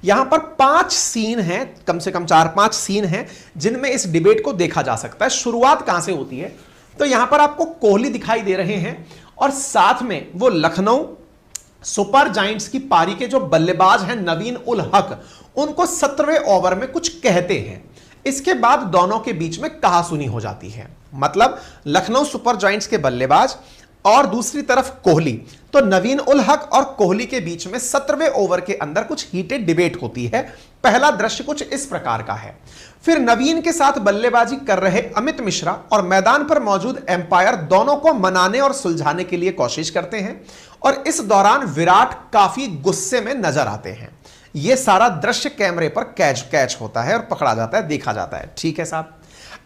यहां पर 5 सीन हैं, कम से कम 4-5 सीन हैं जिनमें इस डिबेट को देखा जा सकता है। शुरुआत कहां से होती है, तो यहां पर आपको कोहली दिखाई दे रहे हैं और साथ में वो लखनऊ सुपर जायंट्स की पारी के जो बल्लेबाज हैं नवीन उल हक, उनको 17वें ओवर में कुछ कहते हैं। इसके बाद दोनों के बीच में कहासुनी हो जाती है। मतलब लखनऊ सुपर जायंट्स के बल्लेबाज और दूसरी तरफ कोहली, तो नवीन उल हक और कोहली के बीच में 17वें ओवर के अंदर कुछ हीटेड डिबेट होती है। पहला दृश्य कुछ इस प्रकार का है। फिर नवीन के साथ बल्लेबाजी कर रहे अमित मिश्रा और मैदान पर मौजूद एम्पायर दोनों को मनाने और सुलझाने के लिए कोशिश करते हैं और इस दौरान विराट काफी गुस्से में नजर आते हैं। यह सारा दृश्य कैमरे पर कैच होता है और पकड़ा जाता है, देखा जाता है। ठीक है साहब,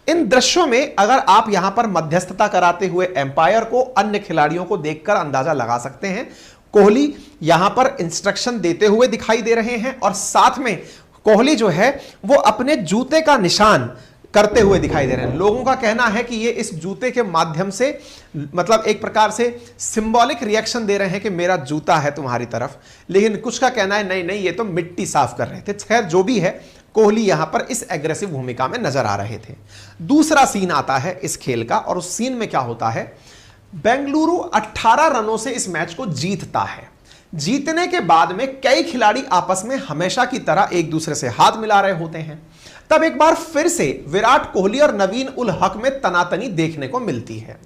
इन दृश्यों में अगर आप यहां पर मध्यस्थता कराते हुए एम्पायर को अन्य खिलाड़ियों को देखकर अंदाजा लगा सकते हैं। कोहली यहां पर इंस्ट्रक्शन देते हुए दिखाई दे रहे हैं और साथ में कोहली जो है वो अपने जूते का निशान करते हुए दिखाई दे रहे हैं। लोगों का कहना है कि ये इस जूते के माध्यम से मतलब एक प्रकार से सिंबॉलिक रिएक्शन दे रहे हैं कि मेरा जूता है तुम्हारी तरफ, लेकिन कुछ का कहना है नहीं ये तो मिट्टी साफ कर रहे थे। खैर जो भी है, कोहली यहां पर इस एग्रेसिव भूमिका में नजर आ रहे थे। दूसरा सीन आता है इस खेल का और उस सीन में क्या होता है, बेंगलुरु 18 रनों से इस मैच को जीतता है। जीतने के बाद में कई खिलाड़ी आपस में हमेशा की तरह एक दूसरे से हाथ मिला रहे होते हैं। तब एक बार फिर से विराट कोहली और नवीन उल हक में तनातनी देखने को मिलती है।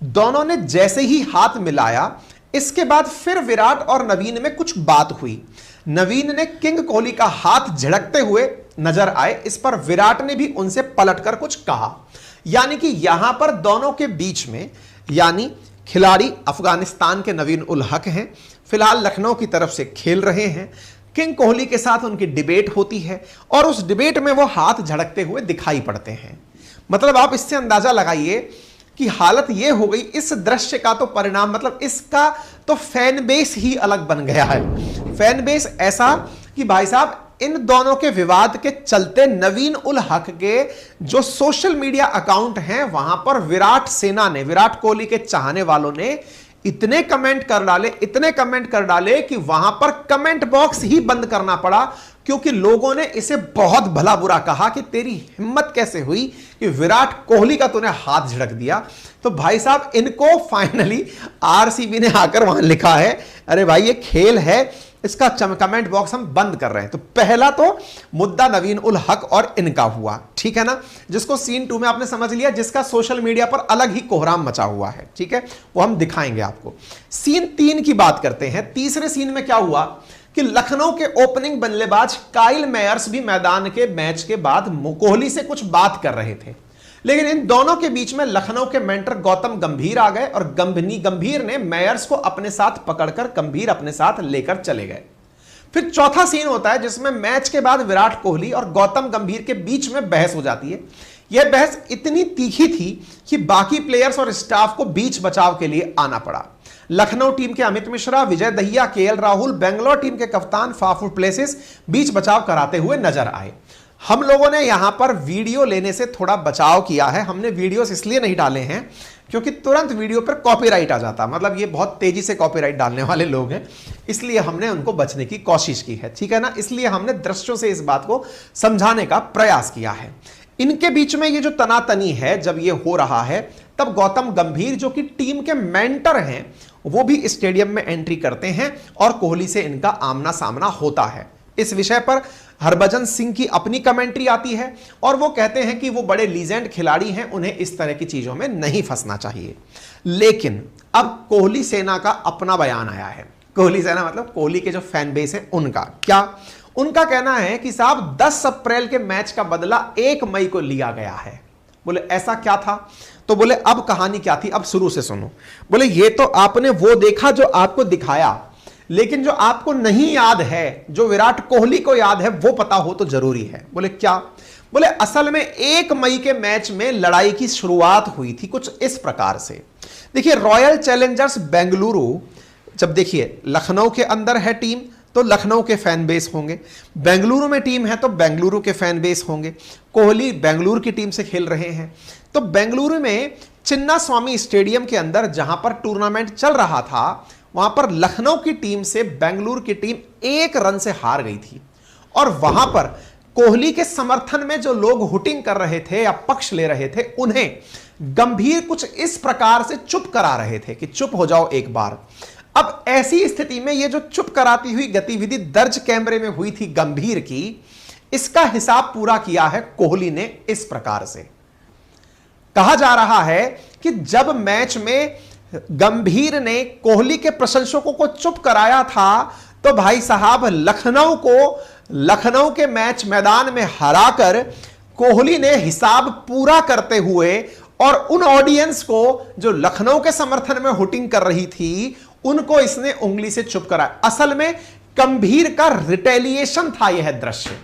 दोनों ने जैसे ही हाथ मिलाया, इसके बाद फिर विराट और नवीन में कुछ बात हुई। नवीन ने किंग कोहली का हाथ झड़कते हुए नजर आए, इस पर विराट ने भी उनसे पलटकर कुछ कहा। यानी कि यहां पर दोनों के बीच में, यानी खिलाड़ी अफगानिस्तान के नवीन उल हक हैं, फिलहाल लखनऊ की तरफ से खेल रहे हैं। किंग कोहली के साथ उनकी डिबेट होती है और उस डिबेट में वो हाथ झड़कते हुए दिखाई पड़ते हैं। मतलब आप इससे अंदाजा लगाइए कि हालत ये हो गई। इस दृश्य का तो परिणाम, मतलब इसका तो फैन बेस ही अलग बन गया है। फैन बेस ऐसा कि भाई साहब इन दोनों के विवाद के चलते नवीन उल हक के जो सोशल मीडिया अकाउंट हैं वहां पर विराट सेना ने, विराट कोहली के चाहने वालों ने इतने कमेंट कर डाले कि वहां पर कमेंट बॉक्स ही बंद करना पड़ा, क्योंकि लोगों ने इसे बहुत भला बुरा कहा कि तेरी हिम्मत कैसे हुई कि विराट कोहली का तूने हाथ झड़क दिया। तो भाई साहब इनको फाइनली आरसीबी ने आकर वहां लिखा है, अरे भाई ये खेल है, इसका कमेंट बॉक्स हम बंद कर रहे हैं। तो पहला तो मुद्दा नवीन उल हक और इनका हुआ, ठीक है ना, जिसको सीन 2 में आपने समझ लिया, जिसका सोशल मीडिया पर अलग ही कोहराम मचा हुआ है। ठीक है, वो हम दिखाएंगे आपको। सीन 3 की बात करते हैं। तीसरे सीन में क्या हुआ कि लखनऊ के ओपनिंग बल्लेबाज काइल मेयर्स भी मैदान के मैच के बाद कोहली से कुछ बात कर रहे थे, लेकिन इन दोनों के बीच में लखनऊ के मेंटर गौतम गंभीर आ गए और गंभीर ने मेयर्स को अपने साथ पकड़कर गंभीर अपने साथ लेकर चले गए। फिर चौथा सीन होता है जिसमें मैच के बाद विराट कोहली और गौतम गंभीर के बीच में बहस हो जाती है। यह बहस इतनी तीखी थी कि बाकी प्लेयर्स और स्टाफ को बीच बचाव के लिए आना पड़ा। लखनऊ टीम के अमित मिश्रा, विजय दहिया, केएल राहुल, बेंगलोर टीम के कप्तान फाफू प्लेसिस बीच बचाव कराते हुए नजर आए। हम लोगों ने यहां पर वीडियो लेने से थोड़ा बचाव किया है। हमने वीडियोस इसलिए नहीं डाले हैं क्योंकि तुरंत वीडियो पर कॉपीराइट आ जाता, मतलब ये बहुत तेजी से कॉपीराइट डालने वाले लोग हैं, इसलिए हमने उनको बचने की कोशिश की है। ठीक है ना, इसलिए हमने दृश्यों से इस बात को समझाने का प्रयास किया है। इनके बीच में ये जो तनातनी है, जब ये हो रहा है, तब गौतम गंभीर जो कि टीम के मेंटर हैं, वो भी स्टेडियम में एंट्री करते हैं और कोहली से इनका आमना सामना होता है। इस विषय पर हरभजन सिंह की अपनी कमेंट्री आती है और वो कहते हैं कि वो बड़े लीजेंड खिलाड़ी हैं, उन्हें इस तरह की चीजों में नहीं फंसना चाहिए। लेकिन अब कोहली सेना का अपना बयान आया है। कोहली सेना मतलब कोहली के जो फैन बेस है उनका क्या, उनका कहना है कि साहब 10 अप्रैल के मैच का बदला 1 मई को लिया गया है। बोले ऐसा क्या था, तो बोले अब कहानी क्या थी, अब शुरू से सुनो। बोले ये तो आपने वो देखा जो आपको दिखाया, लेकिन जो आपको नहीं याद है, जो विराट कोहली को याद है, वो पता हो तो जरूरी है। बोले क्या, बोले असल में 1 मई के मैच में लड़ाई की शुरुआत हुई थी कुछ इस प्रकार से। देखिए रॉयल चैलेंजर्स बेंगलुरु, जब देखिए लखनऊ के अंदर है टीम तो लखनऊ के फैन बेस होंगे, बेंगलुरु में टीम है तो बेंगलुरु के फैन बेस होंगे। कोहली बेंगलुरु की टीम से खेल रहे हैं, तो बेंगलुरु में चिन्ना स्वामी स्टेडियम के अंदर जहां पर टूर्नामेंट चल रहा था, वहां पर लखनऊ की टीम से बेंगलुरु की टीम 1 रन से हार गई थी और वहां पर कोहली के समर्थन में जो लोग हुटिंग कर रहे थे या पक्ष ले रहे थे, उन्हें गंभीर कुछ इस प्रकार से चुप करा रहे थे कि चुप हो जाओ एक बार। अब ऐसी स्थिति में ये जो चुप कराती हुई गतिविधि दर्ज कैमरे में हुई थी गंभीर की, इसका हिसाब पूरा किया है कोहली ने इस प्रकार से। कहा जा रहा है कि जब मैच में गंभीर ने कोहली के प्रशंसकों को चुप कराया था, तो भाई साहब लखनऊ के मैच मैदान में हराकर कोहली ने हिसाब पूरा करते हुए और उन ऑडियंस को जो लखनऊ के समर्थन में हुटिंग कर रही थी, उनको इसने उंगली से चुप कराया। असल में गंभीर का रिटेलिएशन था यह दृश्य।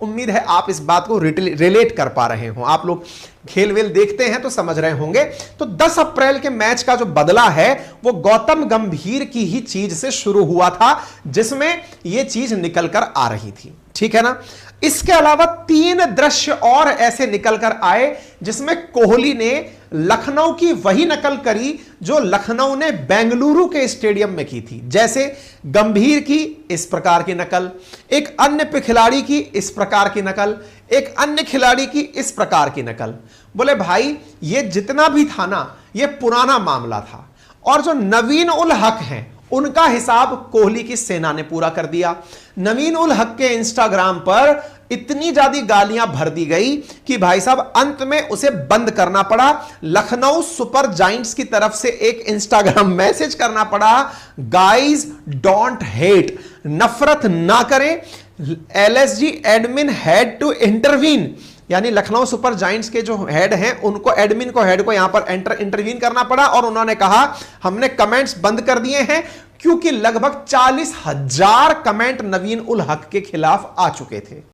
उम्मीद है आप इस बात को रिलेट कर पा रहे हो। आप लोग खेल वेल देखते हैं तो समझ रहे होंगे। तो 10 अप्रैल के मैच का जो बदला है वो गौतम गंभीर की ही चीज से शुरू हुआ था, जिसमें यह चीज निकल कर आ रही थी। ठीक है ना। इसके अलावा 3 दृश्य और ऐसे निकल कर आए जिसमें कोहली ने लखनऊ की वही नकल करी जो लखनऊ ने बेंगलुरु के स्टेडियम में की थी। जैसे गंभीर की इस प्रकार की नकल, एक अन्य खिलाड़ी की इस प्रकार की नकल, एक अन्य खिलाड़ी की इस प्रकार की नकल। बोले भाई ये जितना भी था ना, ये पुराना मामला था, और जो नवीन उल हक हैं उनका हिसाब कोहली की सेना ने पूरा कर दिया। नवीन उल हक के इंस्टाग्राम पर इतनी ज्यादा गालियां भर दी गई कि भाई साहब अंत में उसे बंद करना पड़ा। लखनऊ सुपर जायंट्स की तरफ से एक इंस्टाग्राम मैसेज करना पड़ा, गाइज डोंट हेट, नफरत ना करें, LSG admin had to intervene. यानी लखनऊ सुपर जायंट्स के जो हेड हैं उनको, एडमिन को, हेड को यहां पर इंटरवीन करना पड़ा, और उन्होंने कहा हमने कमेंट्स बंद कर दिए हैं, क्योंकि लगभग 40,000 कमेंट नवीन उल हक के खिलाफ आ चुके थे।